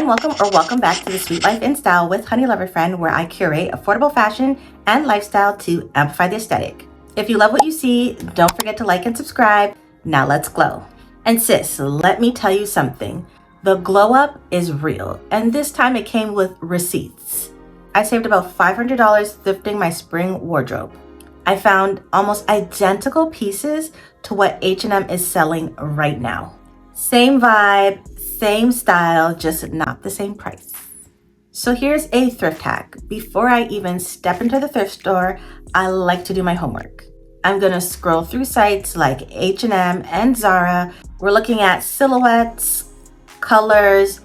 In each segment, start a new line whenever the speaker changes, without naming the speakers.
Welcome or welcome back to the Sweet Life in Style with Honey Lover Friend, where I curate affordable fashion and lifestyle to amplify the aesthetic. If you love what you see, don't forget to like and subscribe. Now let's glow. And sis, let me tell you something. The glow up is real, and this time it came with receipts. I saved about $500 thrifting my spring wardrobe. I found almost identical pieces to what H&M is selling right now. Same vibe, same style, just not the same price. So here's a thrift hack. Before I even step into the thrift store, I like to do my homework. I'm gonna scroll through sites like H&M and Zara. We're looking at silhouettes, colors,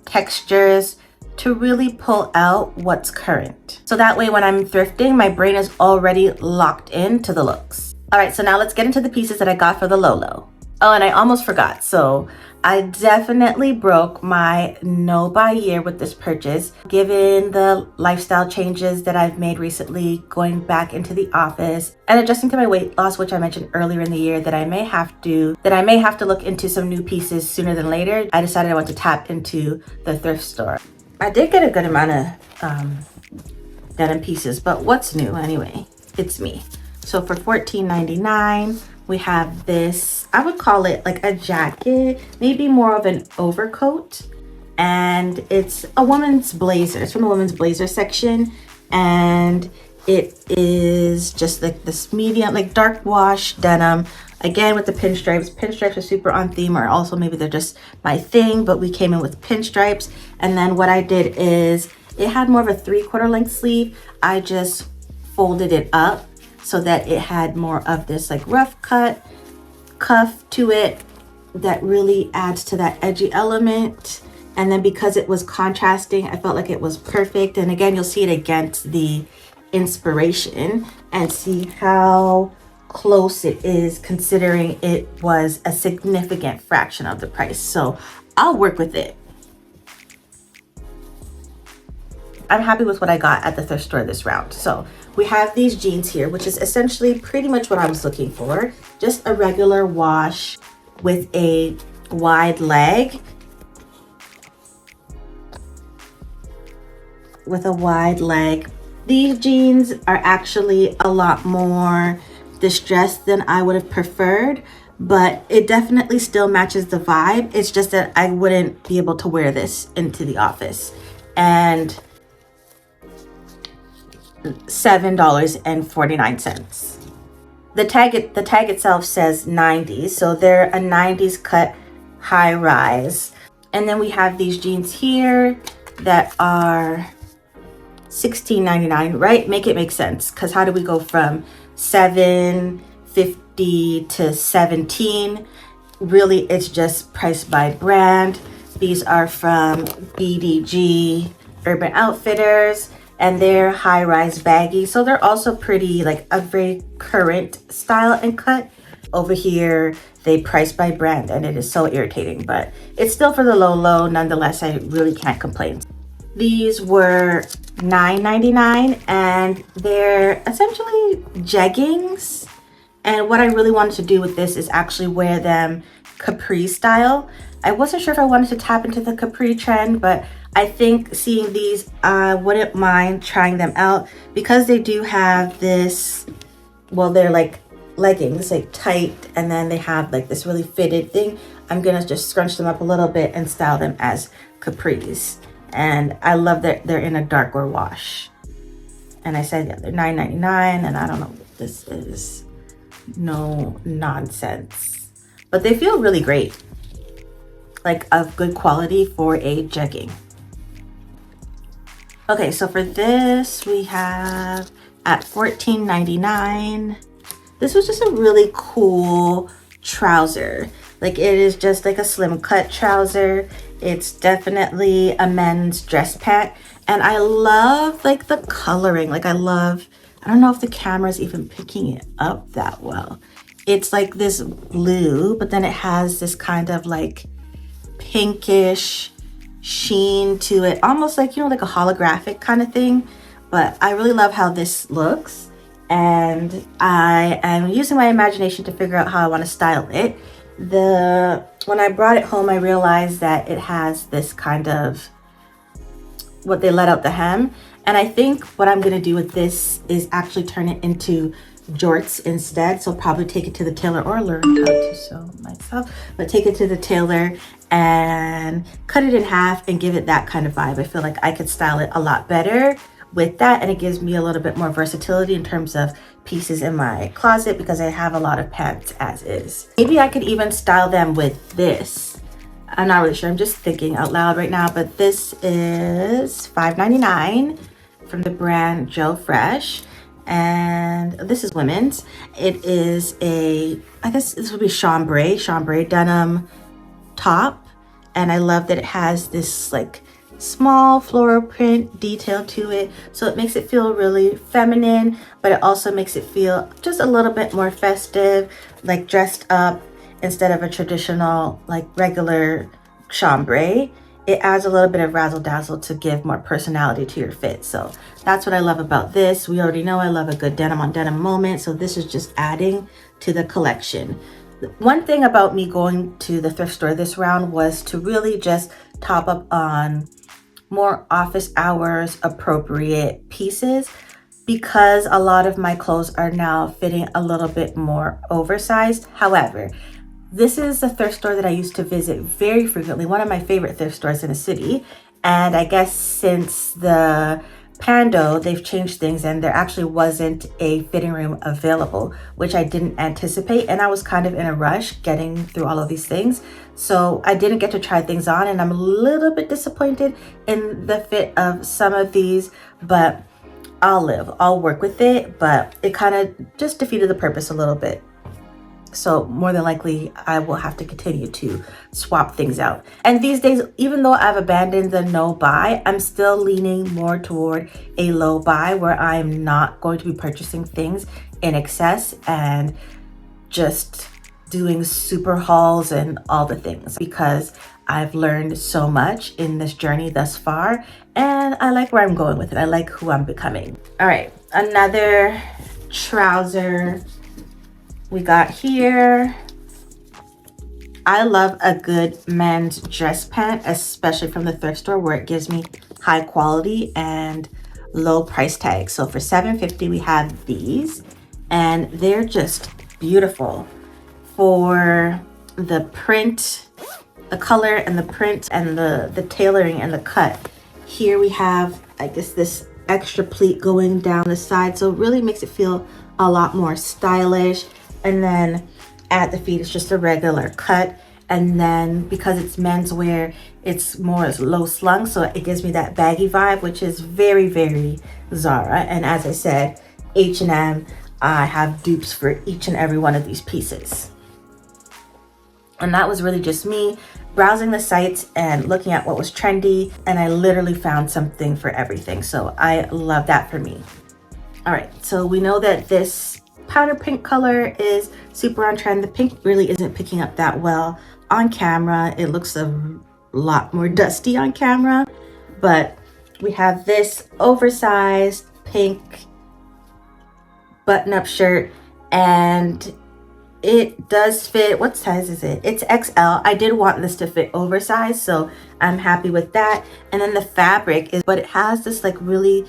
textures, to really pull out what's current. So that way when I'm thrifting, my brain is already locked into the looks. All right, so now let's get into the pieces that I got for the low. Oh, and I almost forgot. So I definitely broke my no buy year with this purchase. Given the lifestyle changes that I've made recently, going back into the office and adjusting to my weight loss, which I mentioned earlier in the year that I may have to look into some new pieces sooner than later, I decided I want to tap into the thrift store. I did get a good amount of denim pieces, but what's new anyway? It's me. So for $14.99, we have this, I would call it like a jacket, maybe more of an overcoat. And it's a woman's blazer. It's from the women's blazer section. And it is just like this medium, like dark wash denim. Again, with the pinstripes. Pinstripes are super on theme, or also maybe they're just my thing, but we came in with pinstripes. And then what I did is, it had more of a 3/4 length sleeve. I just folded it up so that it had more of this like rough cut cuff to it that really adds to that edgy element. And then because it was contrasting, I felt like it was perfect. And again, you'll see it against the inspiration and see how close it is, considering it was a significant fraction of the price. So I'll work with it. I'm happy with what I got at the thrift store this round. So we have these jeans here, which is essentially pretty much what I was looking for. Just a regular wash with a wide leg. These jeans are actually a lot more distressed than I would have preferred, but it definitely still matches the vibe. It's just that I wouldn't be able to wear this into the office. And $7.49. The tag itself says 90s, so they're a 90s cut high rise. And then we have these jeans here that are $16.99, right? Make it make sense, because how do we go from $7.50 to $17? Really, it's just priced by brand. These are from BDG Urban Outfitters, and they're high-rise baggy, so they're also pretty, like a very current style and cut. Over here, they price by brand, and it is so irritating, but it's still for the low. Nonetheless, I really can't complain. These were $9.99, and they're essentially jeggings. And what I really wanted to do with this is actually wear them capri style. I wasn't sure if I wanted to tap into the capri trend, but I think seeing these, I wouldn't mind trying them out, because they do have this, well, they're like leggings, like tight, and then they have like this really fitted thing. I'm gonna just scrunch them up a little bit and style them as capris. And I love that they're in a darker wash. And I said, yeah, they're $9.99, and I don't know, this is no nonsense. But they feel really great, like of good quality for a jegging. Okay, so for this, we have at $14.99. This was just a really cool trouser. Like, it is just like a slim cut trouser. It's definitely a men's dress pant. And I love like the coloring. Like, I don't know if the camera's even picking it up that well. It's like this blue, but then it has this kind of like pinkish sheen to it, almost like, you know, like a holographic kind of thing. But I really love how this looks, and I am using my imagination to figure out how I want to style it. When I brought it home, I realized that it has this kind of what they let out the hem. And I think what I'm gonna do with this is actually turn it into jorts instead. So probably take it to the tailor or learn how to sew myself, but take it to the tailor and cut it in half and give it that kind of vibe. I feel like I could style it a lot better with that, and it gives me a little bit more versatility in terms of pieces in my closet because I have a lot of pants as is. Maybe I could even style them with this. I'm not really sure, I'm just thinking out loud right now, but this is $5.99 from the brand Joe Fresh, and this is women's. It is a, I guess this would be chambray denim top, and I love that it has this like small floral print detail to it, so it makes it feel really feminine, but it also makes it feel just a little bit more festive, like dressed up instead of a traditional like regular chambray. It adds a little bit of razzle dazzle to give more personality to your fit. So that's what I love about this. We already know I love a good denim on denim moment, so this is just adding to the collection. One thing about me going to the thrift store this round was to really just top up on more office hours appropriate pieces, because a lot of my clothes are now fitting a little bit more oversized. However, this is a thrift store that I used to visit very frequently, one of my favorite thrift stores in the city. And I guess since the Pando, they've changed things and there actually wasn't a fitting room available, which I didn't anticipate. And I was kind of in a rush getting through all of these things. So I didn't get to try things on, and I'm a little bit disappointed in the fit of some of these, but I'll work with it. But it kind of just defeated the purpose a little bit. So more than likely, I will have to continue to swap things out. And these days, even though I've abandoned the no buy, I'm still leaning more toward a low buy where I'm not going to be purchasing things in excess and just doing super hauls and all the things, because I've learned so much in this journey thus far, and I like where I'm going with it. I like who I'm becoming. All right, another trouser we got here. I love a good men's dress pant, especially from the thrift store, where it gives me high quality and low price tag. So for $7.50 we have these, and they're just beautiful for the print, the color and the print and the tailoring and the cut. Here we have, I guess, this extra pleat going down the side, so it really makes it feel a lot more stylish. And then at the feet, it's just a regular cut. And then because it's menswear, it's more low slung, so it gives me that baggy vibe, which is very, very Zara. And as I said, H&M, I have dupes for each and every one of these pieces. And that was really just me browsing the sites and looking at what was trendy, and I literally found something for everything. So I love that for me. All right, so we know that this powder pink color is super on trend. The pink really isn't picking up that well on camera. It looks a lot more dusty on camera, but we have this oversized pink button-up shirt, and it does fit. What size is it? It's XL. I did want this to fit oversized, so I'm happy with that. And then the fabric is, but it has this like really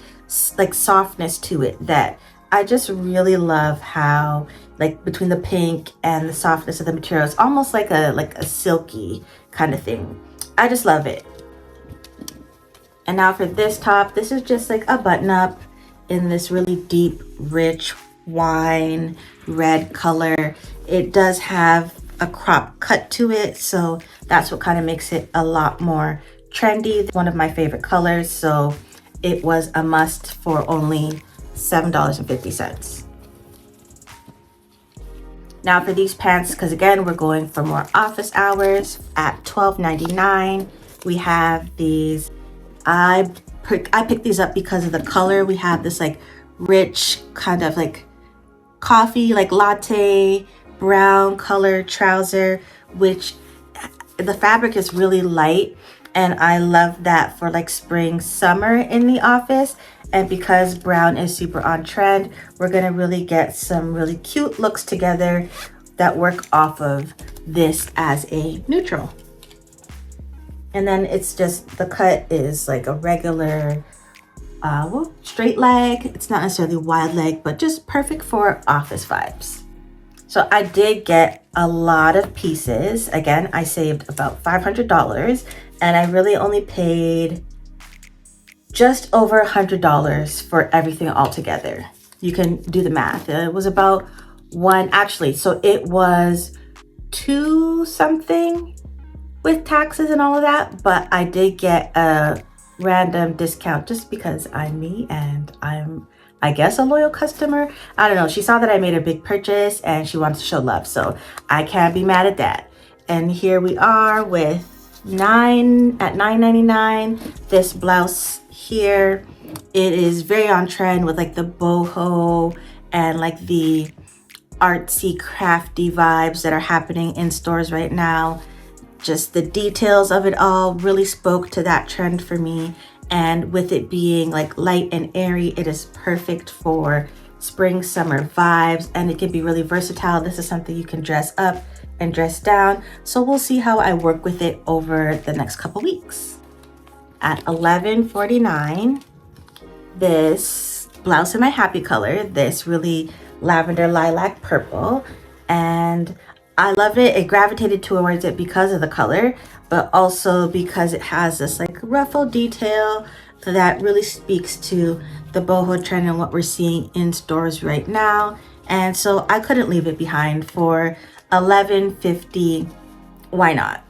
like softness to it that I just really love. How like between the pink and the softness of the material, it's almost like a silky kind of thing. I just love it. And now for this top, this is just like a button up in this really deep, rich wine red color. It does have a crop cut to it, so that's what kind of makes it a lot more trendy. It's one of my favorite colors, so it was a must for only $7.50. Now for these pants, because again, we're going for more office hours, at $12.99, we have these. I picked these up because of the color. We have this like rich kind of like coffee, like latte brown color trouser, which the fabric is really light, and I love that for like spring, summer in the office. And because brown is super on trend, we're gonna really get some really cute looks together that work off of this as a neutral. And then it's just, the cut is like a regular well, straight leg. It's not necessarily wide leg, but just perfect for office vibes. So I did get a lot of pieces. Again, I saved about $500 and I really only paid just over $100 for everything all together. You can do the math. It was about so it was 2 something with taxes and all of that, but I did get a random discount just because I'm me and I'm, I guess, a loyal customer. I don't know. She saw that I made a big purchase and she wants to show love, so I can't be mad at that. And here we are with $9.99. This blouse here, it is very on trend with like the boho and like the artsy crafty vibes that are happening in stores right now. Just the details of it all really spoke to that trend for me. And with it being like light and airy, it is perfect for spring, summer vibes, and it can be really versatile. This is something you can dress up and dress down. So we'll see how I work with it over the next couple weeks. At $11.49, this blouse in my happy color, this really lavender lilac purple, and I love it. It gravitated towards it because of the color, but also because it has this like ruffle detail that really speaks to the boho trend and what we're seeing in stores right now. And so I couldn't leave it behind. For $11.50, why not?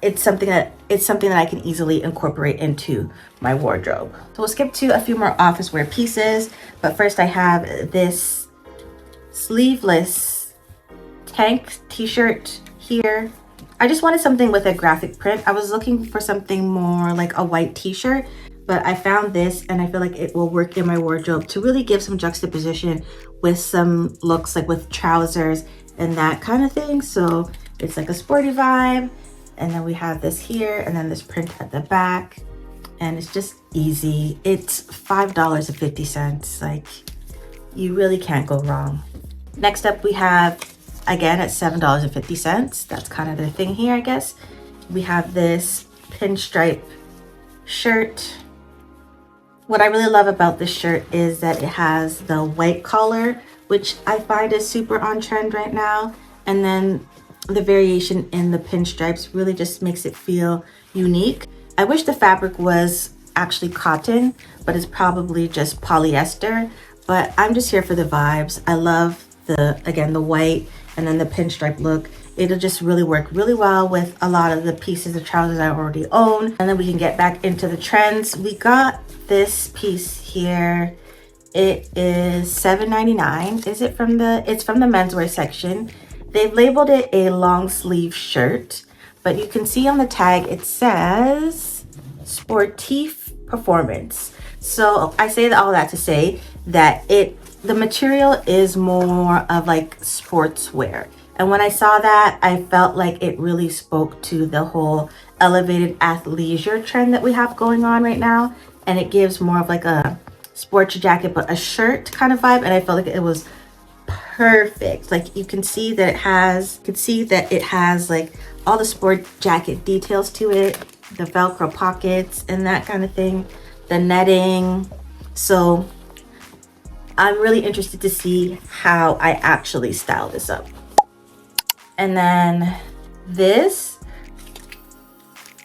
It's something that I can easily incorporate into my wardrobe. So we'll skip to a few more office wear pieces, but first I have this sleeveless tank t-shirt here. I just wanted something with a graphic print. I was looking for something more like a white t-shirt, but I found this and I feel like it will work in my wardrobe to really give some juxtaposition with some looks like with trousers and that kind of thing. So it's like a sporty vibe. And then we have this here and then this print at the back. And it's just easy. It's $5.50. Like, you really can't go wrong. Next up we have, again at $7.50. That's kind of their thing here, I guess. We have this pinstripe shirt. What I really love about this shirt is that it has the white collar, which I find is super on trend right now. And then the variation in the pinstripes really just makes it feel unique. I wish the fabric was actually cotton, but it's probably just polyester. But I'm just here for the vibes. I love the white and then the pinstripe look. It'll just really work really well with a lot of the pieces of trousers I already own. And then we can get back into the trends. We got this piece here. It is $7.99. It's from the menswear section. They've labeled it a long sleeve shirt, but you can see on the tag it says sportif performance. So I say all that to say that the material is more of like sportswear. And when I saw that, I felt like it really spoke to the whole elevated athleisure trend that we have going on right now. And it gives more of like a sports jacket, but a shirt kind of vibe. And I felt like it was perfect. Like you can see that it has like all the sport jacket details to it, the Velcro pockets and that kind of thing, the netting. So I'm really interested to see how I actually style this up. And then this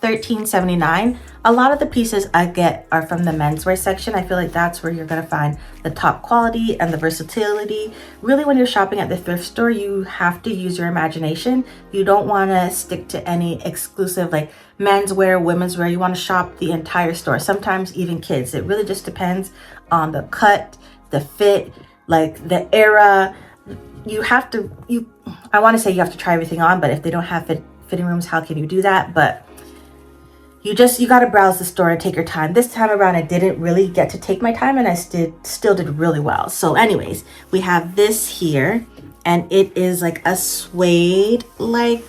$13.79. A lot of the pieces I get are from the menswear section. I feel like that's where you're gonna find the top quality and the versatility. Really, when you're shopping at the thrift store, you have to use your imagination. You don't wanna stick to any exclusive like menswear, women's wear. You wanna shop the entire store, sometimes even kids. It really just depends on the cut, the fit, like the era. I wanna say you have to try everything on, but if they don't have fitting rooms, how can you do that? But you gotta browse the store and take your time. This time around, I didn't really get to take my time and I still did really well. So anyways, we have this here and it is like a suede like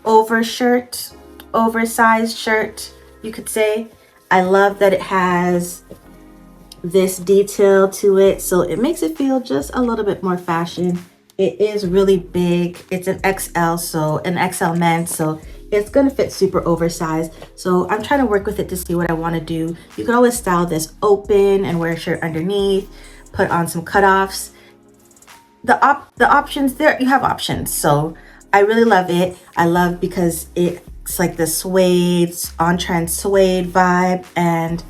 oversized shirt, you could say. I love that it has this detail to it. So it makes it feel just a little bit more fashion. It is really big. It's an XL, so an XL men's, so it's gonna fit super oversized. So I'm trying to work with it to see what I want to do. You can always style this open and wear a shirt underneath, put on some cutoffs. The options there, you have options. So I really love it. I love because it's like the suede, on-trend suede vibe, and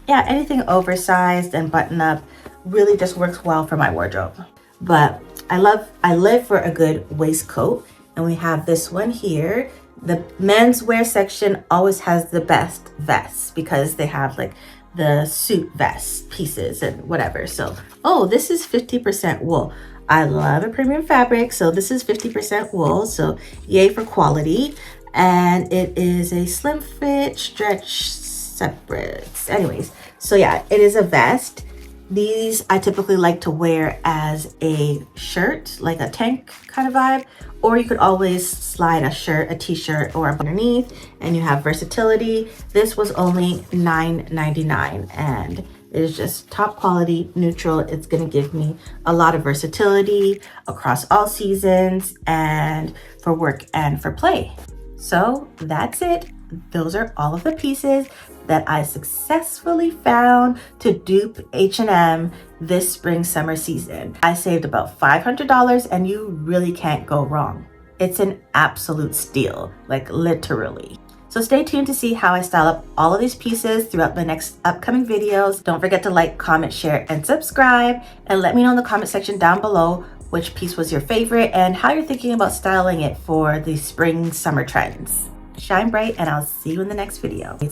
yeah, anything oversized and button up really just works well for my wardrobe. But I live for a good waistcoat, and we have this one here. The menswear section always has the best vests because they have like the suit vest pieces and whatever. So, oh, this is 50% wool. I love a premium fabric, so this is 50% wool, so yay for quality. And it is a slim fit, stretch separates. Anyways, so yeah, it is a vest. These I typically like to wear as a shirt, like a tank kind of vibe, or you could always slide a shirt, a t-shirt, or underneath, and you have versatility. This was only $9.99, and it is just top quality, neutral. It's gonna give me a lot of versatility across all seasons and for work and for play. So that's it. Those are all of the pieces that I successfully found to dupe H&M this spring summer season. I saved about $500 and you really can't go wrong. It's an absolute steal, like literally. So stay tuned to see how I style up all of these pieces throughout the next upcoming videos. Don't forget to like, comment, share, and subscribe. And let me know in the comment section down below which piece was your favorite and how you're thinking about styling it for the spring summer trends. Shine bright, and I'll see you in the next video.
Let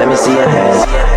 me see your hands.